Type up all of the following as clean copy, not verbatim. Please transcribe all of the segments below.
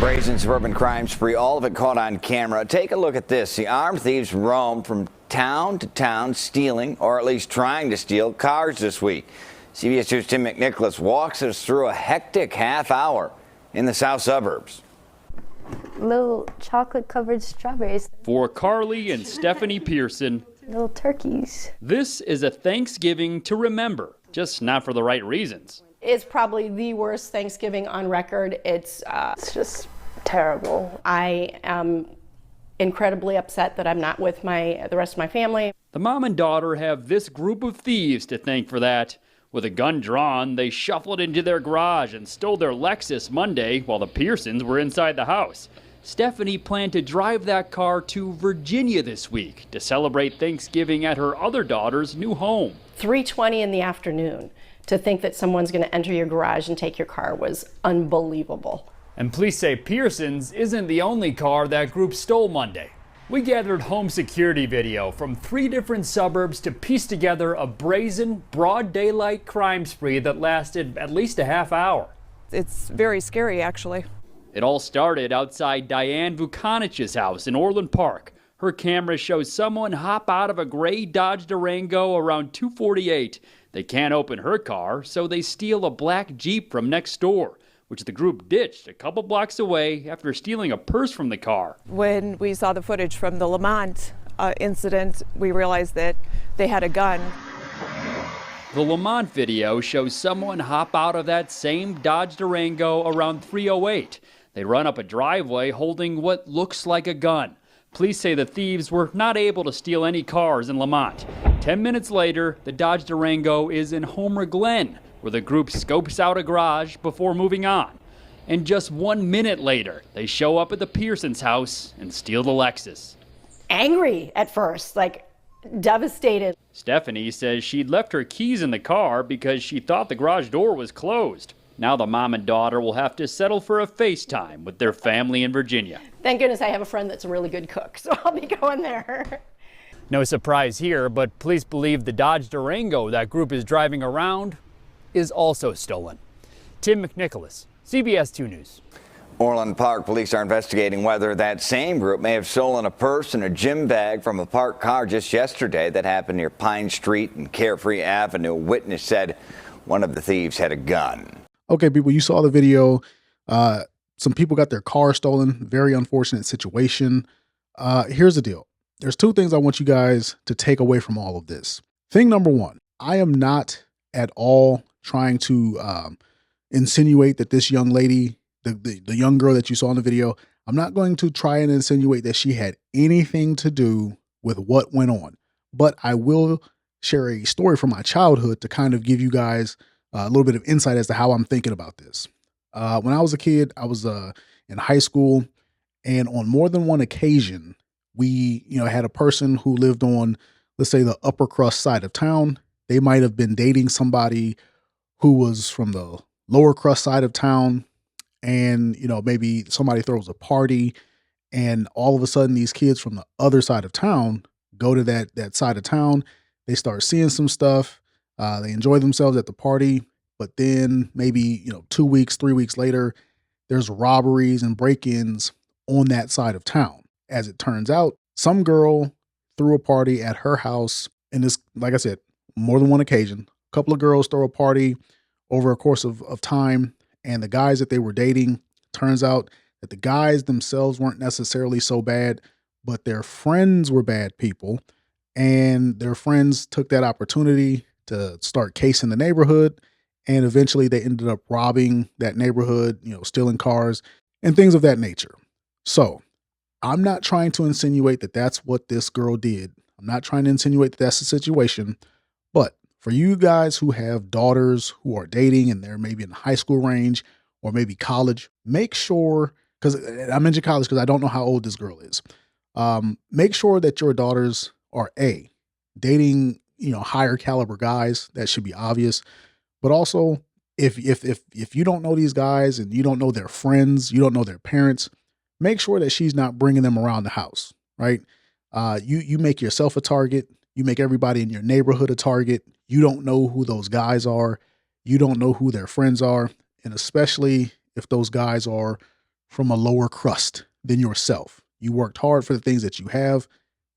Brazen suburban crime spree, all of it caught on camera. Take a look at this. The armed thieves roam from town to town stealing, or at least trying to steal, cars this week. CBS 2's Tim McNicholas walks us through a hectic half hour in the south suburbs. Little chocolate-covered strawberries. For Carly and Stephanie Pearson, Little turkeys. this is a Thanksgiving to remember, just not for the right reasons. It's probably the worst Thanksgiving on record. It's just terrible. I am incredibly upset that I'm not with the rest of my family. The mom and daughter have this group of thieves to thank for that. With a gun drawn, they shuffled into their garage and stole their Lexus Monday while the Pearsons were inside the house. Stephanie planned to drive that car to Virginia this week to celebrate Thanksgiving at her other daughter's new home. 3:20 in the afternoon. To think that someone's going to enter your garage and take your car was unbelievable. And police say Pearsons isn't the only car that group stole Monday. We gathered home security video from 3 different suburbs to piece together a brazen, broad daylight crime spree that lasted at least a half hour. It's very scary, actually. It all started outside Diane Vukanich's house in Orland Park. Her camera shows someone hop out of a gray Dodge Durango around 2:48. They can't open her car, so they steal a black Jeep from next door, which the group ditched a couple blocks away after stealing a purse from the car. When we saw the footage from the Lamont incident, we realized that they had a gun. The Lamont video shows someone hop out of that same Dodge Durango around 3:08. They run up a driveway holding what looks like a gun. Police say the thieves were not able to steal any cars in Lamont. 10 minutes later, the Dodge Durango is in Homer Glen, where the group scopes out a garage before moving on. And just 1 minute later, they show up at the Pearsons' house and steal the Lexus. Angry at first, devastated. Stephanie says she'd left her keys in the car because she thought the garage door was closed. Now the mom and daughter will have to settle for a FaceTime with their family in Virginia. Thank goodness I have a friend that's a really good cook, so I'll be going there. No surprise here, but police believe the Dodge Durango that group is driving around is also stolen. Tim McNicholas, CBS 2 News. Orland Park police are investigating whether that same group may have stolen a purse and a gym bag from a parked car just yesterday. That happened near Pine Street and Carefree Avenue. A witness said one of the thieves had a gun. Okay, people, you saw the video. Some people got their car stolen. Very unfortunate situation. Here's the deal. There's 2 things I want you guys to take away from all of this. Thing number 1, I am not at all trying to insinuate that this young lady, the young girl that you saw in the video, I'm not going to try and insinuate that she had anything to do with what went on. But I will share a story from my childhood to kind of give you guys a little bit of insight as to how I'm thinking about this. When I was a kid, I was in high school, and on more than one occasion, we had a person who lived on, let's say, the upper crust side of town. They might have been dating somebody who was from the lower crust side of town, and maybe somebody throws a party, and all of a sudden these kids from the other side of town go to that side of town. They start seeing some stuff. They enjoy themselves at the party, but then maybe 2 weeks, 3 weeks later, there's robberies and break-ins on that side of town. As it turns out, some girl threw a party at her house, and this, like I said, more than one occasion. A couple of girls throw a party over a course of time, and the guys that they were dating, turns out that the guys themselves weren't necessarily so bad, but their friends were bad people, and their friends took that opportunity to start casing the neighborhood, and eventually they ended up robbing that neighborhood, stealing cars and things of that nature. So I'm not trying to insinuate that that's what this girl did. I'm not trying to insinuate that that's the situation, but for you guys who have daughters who are dating and they're maybe in the high school range or maybe college, make sure, because I mentioned college because I don't know how old this girl is. Make sure that your daughters are dating higher caliber guys. That should be obvious. But also, if you don't know these guys and you don't know their friends, you don't know their parents, make sure that she's not bringing them around the house, right? You make yourself a target. You make everybody in your neighborhood a target. You don't know who those guys are. You don't know who their friends are. And especially if those guys are from a lower crust than yourself. You worked hard for the things that you have.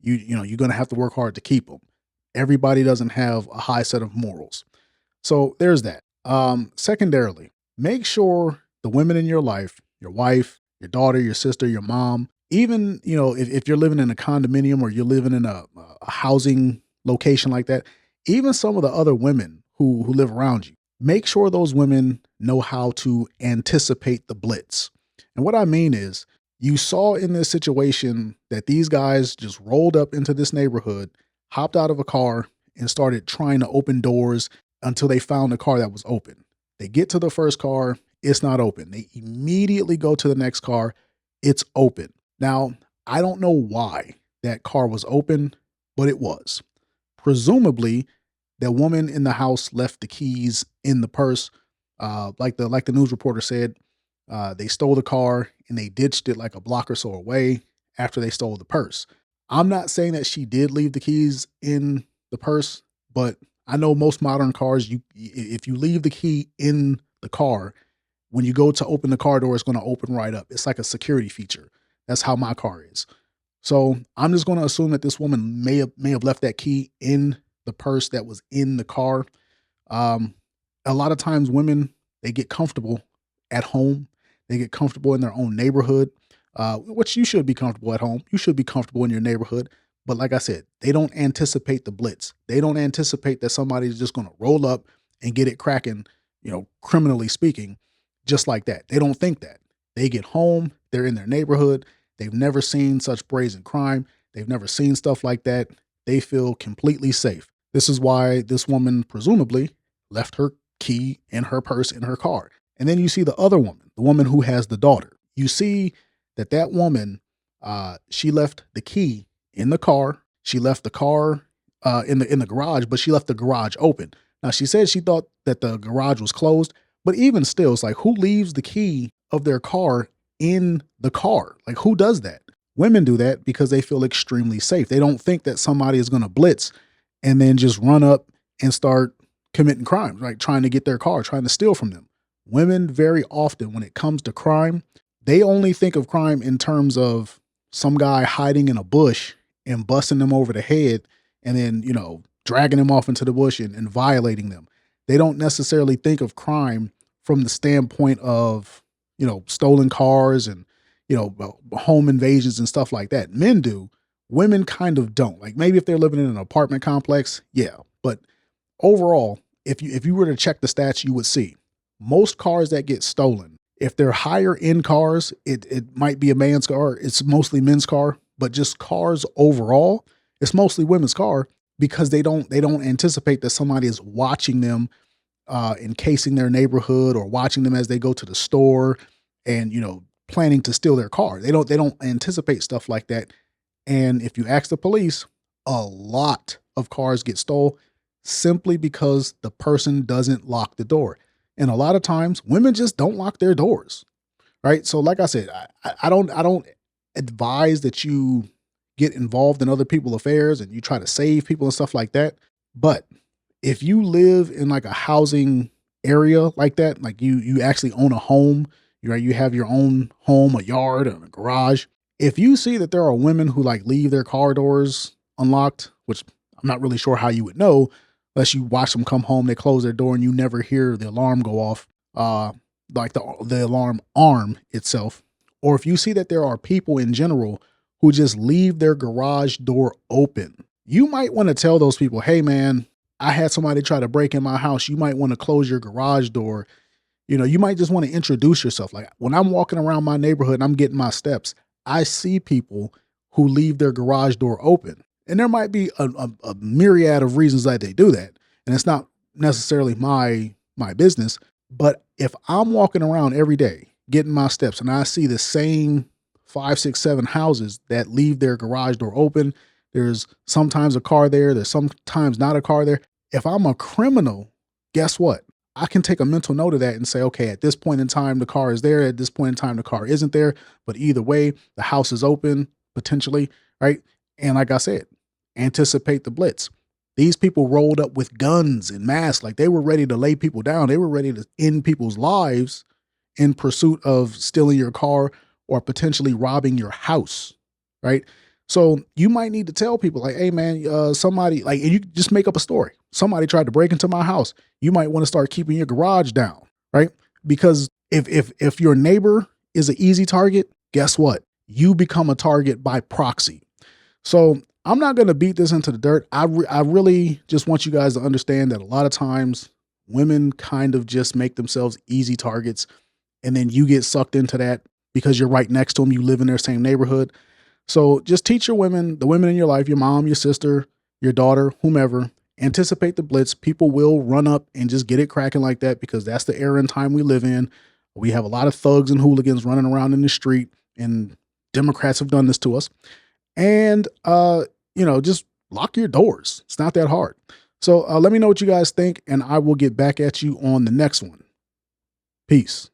You know, you're going to have to work hard to keep them. Everybody doesn't have a high set of morals. So there's that. Secondarily, make sure the women in your life, your wife, your daughter, your sister, your mom, even, you know, if you're living in a condominium or you're living in a housing location like that, even some of the other women who live around you, make sure those women know how to anticipate the blitz. And what I mean is, you saw in this situation that these guys just rolled up into this neighborhood, hopped out of a car, and started trying to open doors until they found a car that was open. They get to the first car, it's not open. They immediately go to the next car, it's open. Now, I don't know why that car was open, but it was. Presumably, that woman in the house left the keys in the purse. Like the news reporter said, they stole the car and they ditched it like a block or so away after they stole the purse. I'm not saying that she did leave the keys in the purse, but I know most modern cars, if you leave the key in the car, when you go to open the car door, it's going to open right up. It's like a security feature. That's how my car is. So I'm just going to assume that this woman may have left that key in the purse that was in the car. A lot of times women, they get comfortable at home. They get comfortable in their own neighborhood, which you should be comfortable at home. You should be comfortable in your neighborhood. But like I said, they don't anticipate the blitz. They don't anticipate that somebody's just going to roll up and get it cracking, you know, criminally speaking, just like that. They don't think that. They get home, they're in their neighborhood. They've never seen such brazen crime. They've never seen stuff like that. They feel completely safe. This is why this woman presumably left her key in her purse in her car. And then you see the other woman, the woman who has the daughter. You see that woman, she left the key in the car. She left the car in the garage, but she left the garage open. Now, she said she thought that the garage was closed, but even still, it's like, who leaves the key of their car in the car? Like, who does that? Women do that because they feel extremely safe. They don't think that somebody is going to blitz and then just run up and start committing crimes, like trying to get their car, trying to steal from them. Women very often, when it comes to crime, they only think of crime in terms of some guy hiding in a bush and busting them over the head and then, you know, dragging them off into the bush and violating them. They don't necessarily think of crime from the standpoint of, you know, stolen cars and, you know, home invasions and stuff like that. Men do. Women kind of don't. Like, maybe if they're living in an apartment complex, yeah. But overall, if you were to check the stats, you would see most cars that get stolen, if they're higher end cars, it might be a man's car. It's mostly men's car, but just cars overall, it's mostly women's car because they don't anticipate that somebody is watching them, encasing their neighborhood or watching them as they go to the store and, you know, planning to steal their car. They don't anticipate stuff like that. And if you ask the police, a lot of cars get stole simply because the person doesn't lock the door. And a lot of times women just don't lock their doors, right? So like I said, I don't advise that you get involved in other people's affairs and you try to save people and stuff like that. But if you live in like a housing area like that, like you actually own a home, right? You have your own home, a yard, and a garage. If you see that there are women who like leave their car doors unlocked, which I'm not really sure how you would know, unless you watch them come home, they close their door and you never hear the alarm go off, like the alarm arm itself. Or if you see that there are people in general who just leave their garage door open, you might want to tell those people, hey man, I had somebody try to break in my house. You might want to close your garage door. You know, you might just want to introduce yourself. Like when I'm walking around my neighborhood and I'm getting my steps, I see people who leave their garage door open. And there might be a myriad of reasons that they do that. And it's not necessarily my business. But if I'm walking around every day getting my steps and I see the same 5, 6, 7 houses that leave their garage door open, there's sometimes a car there, there's sometimes not a car there. If I'm a criminal, guess what? I can take a mental note of that and say, okay, at this point in time, the car is there. At this point in time, the car isn't there. But either way, the house is open, potentially, right? And like I said, anticipate the blitz. These people rolled up with guns and masks, like they were ready to lay people down. They were ready to end people's lives in pursuit of stealing your car or potentially robbing your house, right? So you might need to tell people like, hey man, somebody like, and you just make up a story. Somebody tried to break into my house. You might want to start keeping your garage down, right? Because if your neighbor is an easy target, guess what? You become a target by proxy. So I'm not going to beat this into the dirt. I really just want you guys to understand that a lot of times women kind of just make themselves easy targets, and then you get sucked into that because you're right next to them. You live in their same neighborhood. So just teach your women, the women in your life, your mom, your sister, your daughter, whomever, anticipate the blitz. People will run up and just get it cracking like that because that's the era and time we live in. We have a lot of thugs and hooligans running around in the street, and Democrats have done this to us. And, just lock your doors. It's not that hard. So let me know what you guys think, and I will get back at you on the next one. Peace.